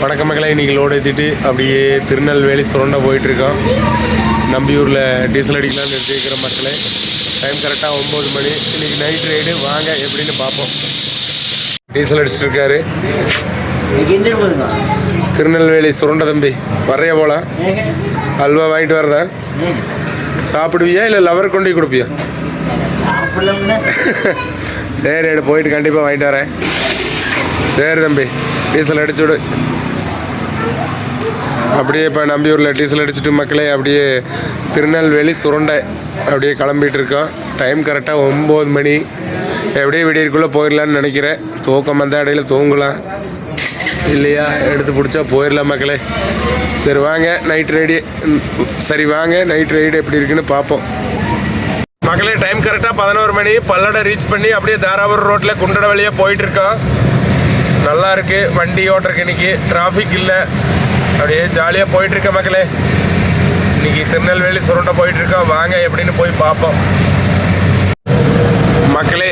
வணக்கம் மக்களை, இன்றைக்கி லோடு ஏற்றிட்டு அப்படியே திருநெல்வேலி சுரண்டை போயிட்டுருக்கோம். நம்பியூரில் டீசல் அடிக்கலாம்னு நிறுத்திக்கிற மக்களே. டைம் கரெக்டாக 9 மணி. இன்றைக்கி நைட் ரைடு, வாங்க எப்படின்னு பார்ப்போம். டீசல் அடிச்சிட்ருக்காரு. திருநெல்வேலி சுரண்டை தம்பி, வரைய போகலாம். அல்வா வாங்கிட்டு வர்றேன். சாப்பிடுவியா இல்லை லவர் கொண்டு கொடுப்பியா? சரி, போயிட்டு கண்டிப்பாக வாங்கிட்டு வரேன். சரி தம்பி, டீசல் அடிச்சுடு. அப்படியே இப்போ நம்பியூரில் டீசல் அடிச்சுட்டு மக்களே அப்படியே திருநெல்வேலி சுரண்டை அப்படியே கிளம்பிட்டு இருக்கோம். டைம் கரெக்டாக 9 மணி. எப்படியே விடியற்குள்ளே போயிடலான்னு நினைக்கிறேன். தூக்கம் வந்த இடையில தூங்கலாம், இல்லையா எடுத்து பிடிச்சா போயிடலாம் மக்களே. சரி வாங்க நைட் ரைடு. வாங்க நைட் ரைடு எப்படி இருக்குன்னு பார்ப்போம் மக்களே. டைம் கரெக்டாக 11 மணி. பல்லடை ரீச் பண்ணி அப்படியே தாராபுரம் ரோட்டில் குண்டட வழியாக போயிட்டுருக்கோம். நல்லா இருக்குது வண்டி ஓட்டுறக்கு. இன்றைக்கி டிராஃபிக் இல்லை, அப்படியே ஜாலியாக போயிட்டுருக்க மக்களே. இன்றைக்கி திருநெல்வேலி சுரண்டை போயிட்டுருக்கோம். வாங்க எப்படின்னு போய் பார்ப்போம் மக்களே.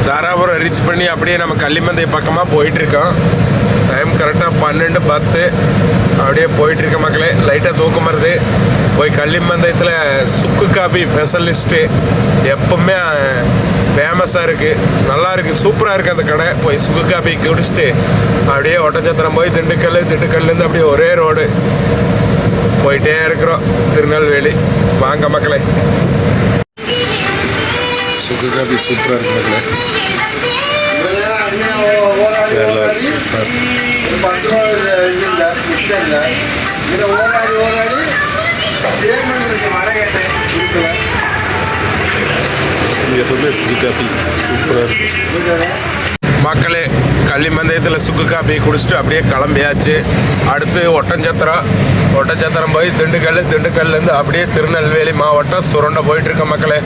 தாராபுரம் ரீச் பண்ணி அப்படியே நம்ம கள்ளிமந்தை பக்கமாக போயிட்டுருக்கோம். டைம் கரெக்டாக 12:10 அப்படியே போயிட்டுருக்க மக்களே. லைட்டாக தூக்கம் வருது. போய் கள்ளிமந்தயத்தில் சுக்கு காபி ஸ்பெஷலிஸ்ட்டு எப்பவுமே ஃபேமஸாக இருக்குது, நல்லா இருக்குது, சூப்பராக இருக்குது அந்த கடை. போய் சுக்கு காபி குடிச்சிட்டு அப்படியே ஒட்டச்சத்திரம் போய் திண்டுக்கல்லேருந்து அப்படியே ஒரே ரோடு போயிட்டே இருக்கிறோம் திருநெல்வேலி. வாங்க மக்களே. சுக்கு காபி சூப்பராக இருக்கு மக்களே. எப்பவுமே சுக்கு காபி சூப்பராக இருக்கு மக்களே. கள்ளிமந்தயத்தில் சுக்கு காபி குடிச்சிட்டு அப்படியே கிளம்பியாச்சு. அடுத்து ஒட்டஞ்சத்திரம் போய் திண்டுக்கல்லேருந்து அப்படியே திருநெல்வேலி மாவட்டம் சுரண்டை போயிட்டுருக்க மக்களே.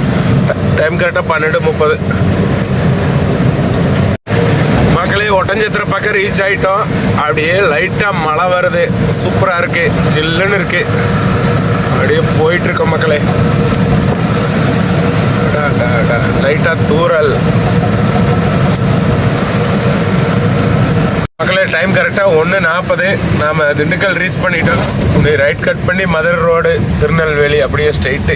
டைம் கரெக்டாக 12:30 மக்களே. ஒட்டஞ்சத்திரம் பக்கம் ரீச் ஆகிட்டோம். அப்படியே லைட்டாக மழை வருது, சூப்பராக இருக்குது, ஜில்லுன்னு இருக்குது. அப்படியே போயிட்டுருக்கோம் மக்களே. லைட்டாக தூரல் மக்களே. டைம் கரெக்டாக 1:40. நாம் திண்டுக்கல் ரீச் பண்ணிட்டோம். அப்படியே ரைட் கட் பண்ணி மதுரை ரோடு திருநெல்வேலி அப்படியே ஸ்ட்ரெயிட்டு.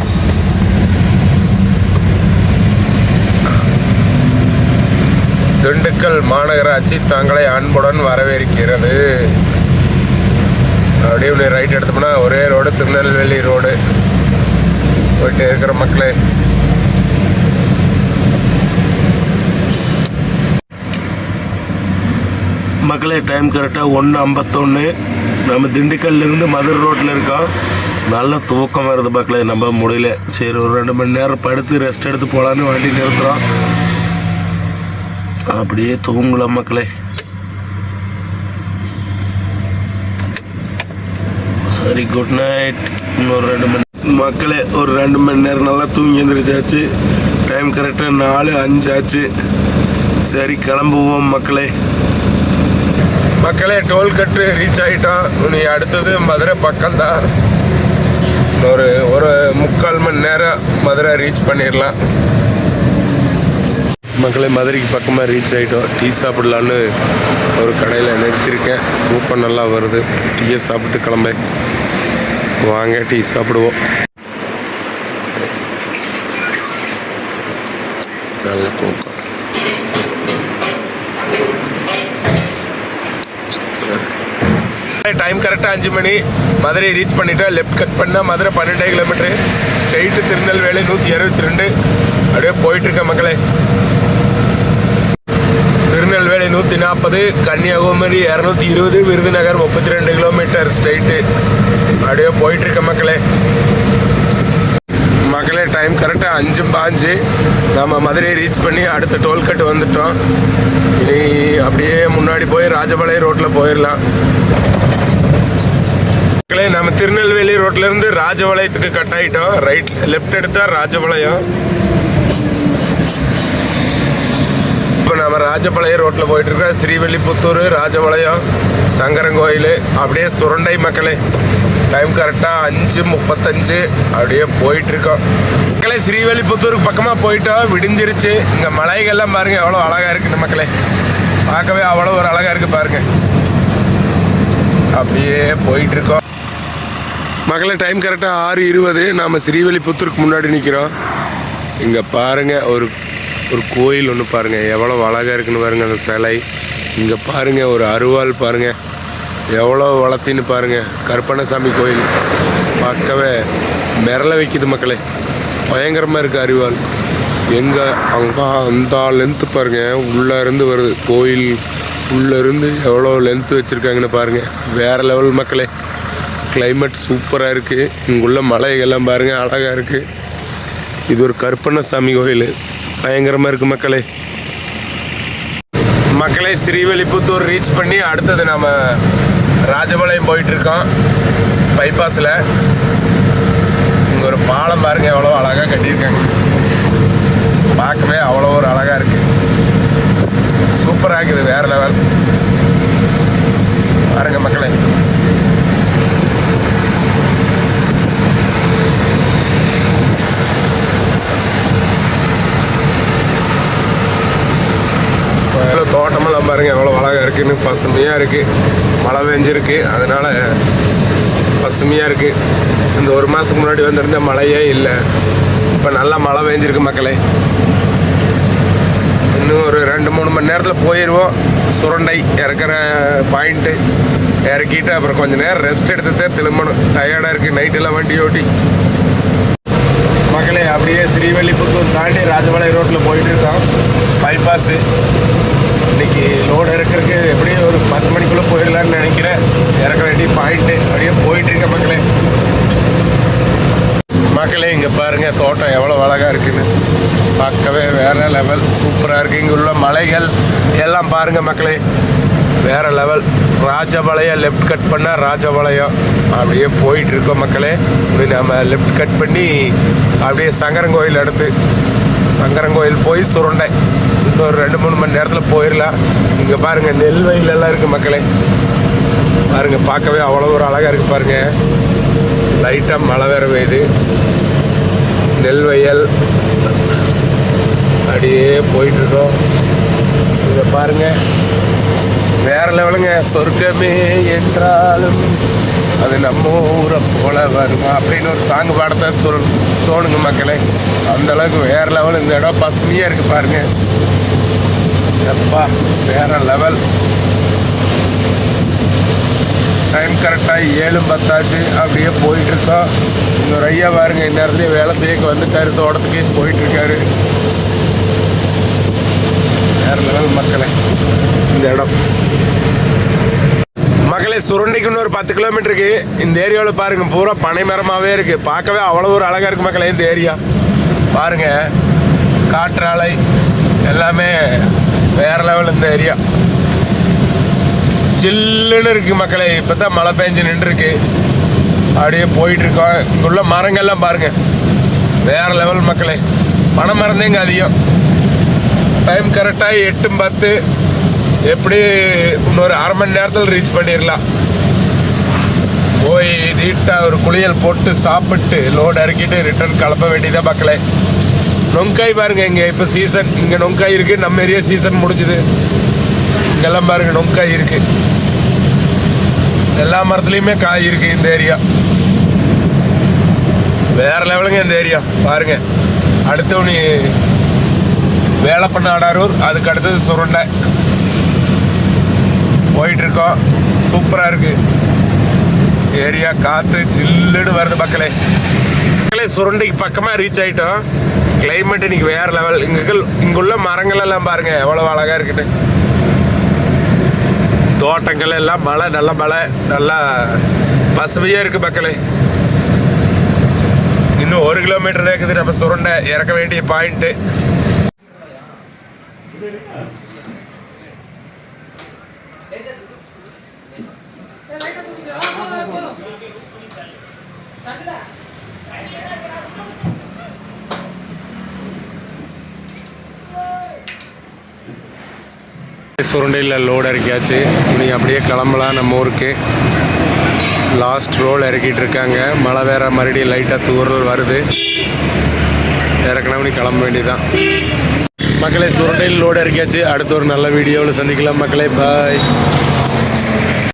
திண்டுக்கல் மாநகராட்சி தங்களை அன்புடன் வரவேற்கிறது. அப்படியே ரைட் எடுத்தோம்னா ஒரே ரோடு திருநெல்வேலி ரோடு போயிட்டு இருக்கிற மக்களே. மக்களே டைம் கரெக்டாக 1:51. நம்ம திண்டுக்கல்லேருந்து மதுரை ரோட்டில் இருக்கோம். நல்ல தூக்கம் வருது மக்களே, நம்ம முடியல. சரி ஒரு 2 மணி நேரம் படுத்து ரெஸ்ட் எடுத்து போகலான்னு வண்டி நிறுத்துகிறோம். அப்படியே தூங்கலாம் மக்களே. சரி குட் நைட். இன்னொரு 2 மணி மக்களே, ஒரு 2 மணி நேரம் நல்லா தூங்கி எழுந்திரிச்சாச்சு. டைம் கரெக்டாக 4:05 ஆச்சு. சரி கிளம்புவோம் மக்களே. மக்களே டோல்கட்டு ரீச் ஆகிட்டோம். நீ அடுத்தது மதுரை பக்கம்தான். ஒரு 3/4 மணி நேரம் மதுரை ரீச் பண்ணிடலாம் மக்களே. மதுரைக்கு பக்கமாக ரீச் ஆகிட்டோம். டீ சாப்பிடலான்னு ஒரு கடையில் நிறுத்தியிருக்கேன். தூக்கம் நல்லா வருது. டீயை சாப்பிட்டு கிளம்ப வாங்க டீ சாப்பிடுவோம். நல்ல தூக்கம். டைம் கரெக்டாக 5 மணி. மதுரை ரீச் பண்ணிட்டோம். லெஃப்ட் கட் பண்ணால் மதுரை 12 கிலோமீட்டரு. ஸ்ட்ரெயிட்டு திருநெல்வேலி 162. அப்படியே போயிட்டுருக்க மக்களே. Tirunelveli 140, Kanyakumari 220, Virudhunagar 32 kilometre straight. அப்படியே போயிட்டுருக்க மக்களே. மக்களே டைம் கரெக்டாக 5:05. நம்ம மதுரையை ரீச் பண்ணி அடுத்த டோல்கட்டு வந்துட்டோம். இனி அப்படியே முன்னாடி போய் ராஜபாளையம் ரோட்டில் போயிடலாம் மக்களே. நம்ம திருநெல்வேலி ரோட்லேருந்து ராஜபாளையத்துக்கு கட் ஆகிட்டோம். லெஃப்ட் எடுத்தால் ராஜபாளையம். இப்போ நம்ம ராஜபாளையம் ரோட்டில் போயிட்டுருக்கோம். ஸ்ரீவில்லிபுத்தூர், ராஜபாளையம், சங்கரங்கோயில், அப்படியே சுரண்டை மக்களே. டைம் கரெக்டாக 5:35. அப்படியே போயிட்டுருக்கோம் மக்களே. ஸ்ரீவில்லிபுத்தூருக்கு பக்கமாக போயிட்டோம். விடிஞ்சிருச்சு. இங்கே மலைகள்லாம் பாருங்கள் எவ்வளோ அழகாக இருக்குது மக்களே. பார்க்கவே அவ்வளோ ஒரு அழகாக இருக்குது பாருங்கள். அப்படியே போயிட்டுருக்கோம் மக்களை. டைம் கரெக்டாக 6:20. நாம் ஸ்ரீவில்லிபுத்தூருக்கு முன்னாடி நிற்கிறோம். இங்கே பாருங்கள், ஒரு கோயில் ஒன்று பாருங்கள், எவ்வளோ அழகாக இருக்குன்னு பாருங்கள் அந்த சிலை. இங்கே பாருங்கள், ஒரு அருவாள் பாருங்கள் எவ்வளோ வளர்த்தின்னு பாருங்கள். கருப்பண்ணசாமி கோயில் பார்க்கவே மிரள வைக்குது மக்களே. பயங்கரமாக இருக்குது அருவாள். எங்கே அங்கே அந்த லென்த்து பாருங்கள், உள்ளே இருந்து வருது கோயில். உள்ளே இருந்து எவ்வளோ லென்த்து வச்சுருக்காங்கன்னு பாருங்கள். வேறு லெவல் மக்களே. கிளைமேட் சூப்பராக இருக்குது. இங்குள்ள மலைகள்லாம் பாருங்கள், அழகாக இருக்குது. இது ஒரு கருப்பண்ணசாமி கோயில், பயங்கரமாக இருக்குது மக்களே. மக்களே, ஸ்ரீவில்லிபுத்தூர் ரீச் பண்ணி அடுத்தது நம்ம ராஜபாளையம் போயிட்டுருக்கோம் பைபாஸில். இங்கே ஒரு பாலம் பாருங்கள், எவ்வளோ அழகாக கட்டியிருக்காங்க. பார்க்கவே அவ்வளோ ஒரு அழகாக இருக்குது, சூப்பராக இருக்குது, வேறு லெவல் பாருங்க மக்களே. தோட்டமெல்லாம் பாருங்கள் எவ்வளோ அழகாக இருக்குன்னு, பசுமையாக இருக்குது. மழை பெஞ்சிருக்கு, அதனால் பசுமையாக இருக்குது. இந்த ஒரு மாதத்துக்கு முன்னாடி வந்திருந்த மழையே இல்லை, இப்போ நல்லா மழை பெஞ்சிருக்கு மக்களே. இன்னும் ஒரு 2-3 மணி நேரத்தில் போயிடுவோம். சுரண்டை இறக்குற பாயிண்ட்டு இறக்கிட்டு அப்புறம் கொஞ்சம் நேரம் ரெஸ்ட் எடுத்துகிட்டே திரும்பணும். டயர்டாக இருக்குது நைட்டெல்லாம் வண்டி ஓட்டி மக்களே. அப்படியே ஸ்ரீவில்லிபுத்தூர் தாண்டி ராஜபாளையம் ரோட்டில் போயிட்டு இருக்கோம் பைபாஸு. இன்றைக்கி லோடு இறக்குறதுக்கு எப்படியும் ஒரு 10 மணிக்குள்ளே போயிடலான்னு நினைக்கிறேன். இறக்க வேண்டிய பாயிண்ட்டு அப்படியே போயிட்டுருக்க மக்களே. மக்களே, இங்கே பாருங்கள் தோட்டம் எவ்வளோ அழகாக இருக்குன்னு, பார்க்கவே வேறு லெவல் சூப்பராக இருக்குது. இங்கே உள்ள மலைகள் எல்லாம் பாருங்கள் மக்களே, வேறு லெவல். ராஜபாளையம் லெஃப்ட் கட் பண்ணால் ராஜபாளையம் அப்படியே போயிட்டுருக்கோம் மக்களே. இப்படி நம்ம லெஃப்ட் கட் பண்ணி அப்படியே சங்கரங்கோயில் அடுத்து சங்கரங்கோயில் போய் சுரண்டை. இன்னொரு 2-3 மணி நேரத்தில் போயிடலாம். இங்கே பாருங்கள் நெல் வயலெல்லாம் இருக்குது மக்களே. பாருங்கள் பார்க்கவே அவ்வளோ ஒரு அழகாக இருக்குது பாருங்கள். லைட்டாக மழை வேறு பெய்யுது. நெல் வயல் அப்படியே போயிட்டுருக்கோம். இங்கே பாருங்கள் வேறு லெவலுங்க. சொர்க்கமே என்றாலும் அது நம்ம ஊரை போல வருமா அப்படின்னு ஒரு சாங் பாடத்தை தோணுங்க மக்களே. அந்தளவுக்கு வேறு லெவல். இந்த இடம் பசுமையாக இருக்குது பாருங்கள். எப்பா வேறு லெவல். டைம் கரெக்டாக 7:10 அப்படியே போயிட்டுருக்கோம். இன்னொரு ஐயா பாருங்கள், இந்த இடத்துலையே வேலை செய்ய வந்துட்டார், தோட்டத்துக்கு போயிட்டுருக்காரு. வேறு லெவல் மக்களே இந்த இடம். மக்களே, சுரண்டைக்கு இன்னொரு 10 கிலோமீட்டருக்கு. இந்த ஏரியாவில் பாருங்கள் பூரா பனை மரமாகவே இருக்குது. பார்க்கவே அவ்வளோ ஒரு அழகாக இருக்குது மக்களே. இந்த ஏரியா பாருங்கள், காற்றாலை எல்லாமே வேறு லெவல். இந்த ஏரியா சில்லுன்னு இருக்குது மக்களே. இப்போ தான் மழை பெஞ்சு நின்றுருக்கு. அப்படியே போயிட்டுருக்கோம். இங்குள்ள மரங்கள்லாம் பாருங்கள் வேறு லெவல் மக்களே. பனை மரம் தாங்க அதிகம். டைம் கரெக்டாக 8:10. எப்படி இன்னொரு 1/2 மணி நேரத்தில் ரீச் பண்ணிடலாம். போய் நீட்டாக ஒரு குளியல் போட்டு சாப்பிட்டு லோடு இறக்கிட்டு ரிட்டர்ன் கிளம்ப வேண்டியதாக மக்களே. நொங்காய் பாருங்கள், இங்கே இப்போ சீசன். இங்கே நொங்காய் இருக்குது. நம்ம ஏரியா சீசன் முடிஞ்சுது. இங்கெல்லாம் பாருங்கள் நொங்காய் இருக்குது. எல்லா மரத்துலேயுமே காய் இருக்குது. இந்த ஏரியா வேறு லெவலுங்க. இந்த ஏரியா பாருங்கள். அடுத்து நீ வேலப்பண்ண ஆடாரூர், அதுக்கு அடுத்தது சுரண்டை போயிட்டுருக்கோம். சூப்பராக இருக்குது ஏரியா. காற்று சில்லுன்னு வருது மக்களே. மக்களே, சுரண்டைக்கு பக்கமாக ரீச் ஆகிட்டோம். கிளைமேட் இன்றைக்கி வேறு லெவல். இங்குள்ள மரங்களெல்லாம் பாருங்கள் எவ்வளோ அழகாக இருக்குது. தோட்டங்கள் எல்லாம் மழை, நல்ல மழை, நல்லா பசுமையாக இருக்குது மக்களே. இன்னும் 1 கிலோமீட்டர் இருக்குது நம்ம சுரண்டை இறக்க வேண்டிய பாயிண்ட்டு. சுரண்டையில் லோடு இறக்கியாச்சு. நீங்கள் அப்படியே கிளம்பலாம் நம்ம ஊருக்கு. லாஸ்ட் ரோல் இறக்கிட்டு இருக்காங்க. மழை வேற மறுபடியும் லைட்டாக தூரல் வருது. இறக்கணும் கிளம்ப வேண்டியதுதான் மக்களே. சுரண்டையில் லோடு இறக்கியாச்சு. அடுத்த ஒரு நல்ல வீடியோவில் சந்திக்கலாம் மக்களே. பாய்.